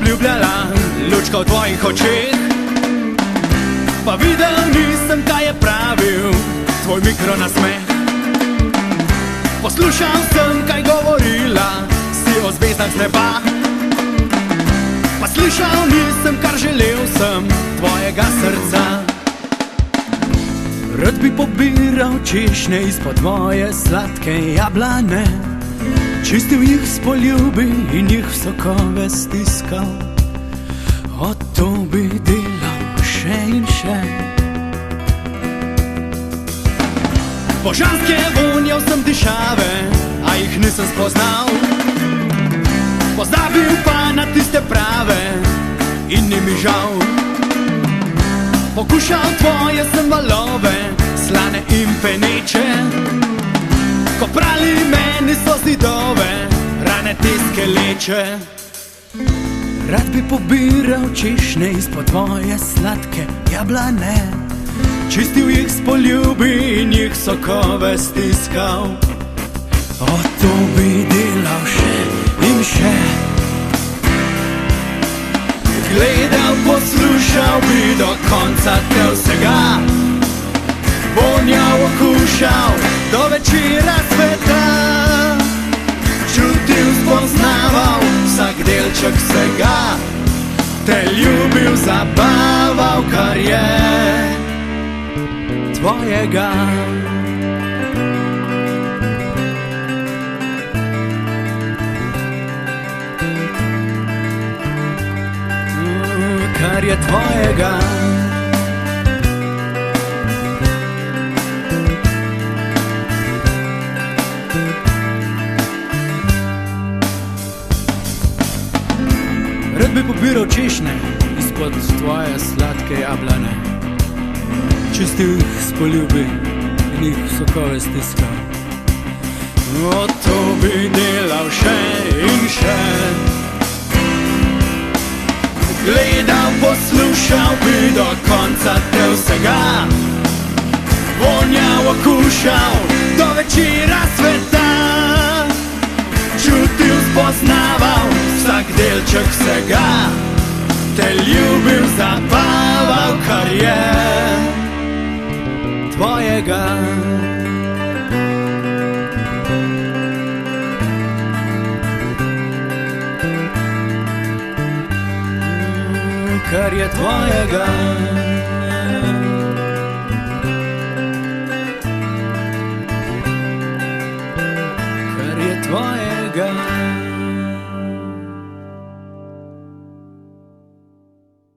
obljubljala lučka v tvojih očeh, pa videl nisem, kaj je pravil tvoj mikro nasmeh. Poslušal sem, kaj govorila si o zvezdah z neba, pa slišal nisem, kar želel sem tvojega srca. Rad bi pobiral češnje izpod tvoje sladke jablane, čistil jih s poljubi in jih v sokove stiskal. O, to bi delal še in še. Božanske vonjav sem dišave, a jih nisem spoznal. Pozabil pa na tiste prave in ni mi žal. Okušal tvoje sem valove, slane in peneče, ko prali meni so zidove, rane tiske leče. Rad bi pobiral češnje izpod tvoje sladke jablane, čistil jih s poljubi in jih sokove stiskal. O, to bi delal še in še. Gledal, poslušal bi do konca te vsega, vonjav, okušal do večera sveta, čutil, spoznaval vsak delček vsega, te ljubil, zabaval, kar je tvojega. Kar je tvojega. Rad bi pobiral češnje izpod tvoje sladke jablane, čistil jih s poljubi in jih v sokove stiskal. O, to bi delal še in še. Gledal, poslušal bi do konca te vsega, vonjav, okušal do večera sveta, čutil, spoznaval vsak delček vsega, te ljubil, zabaval, kar je tvojega. Kar je tvojega. Kar je tvojega.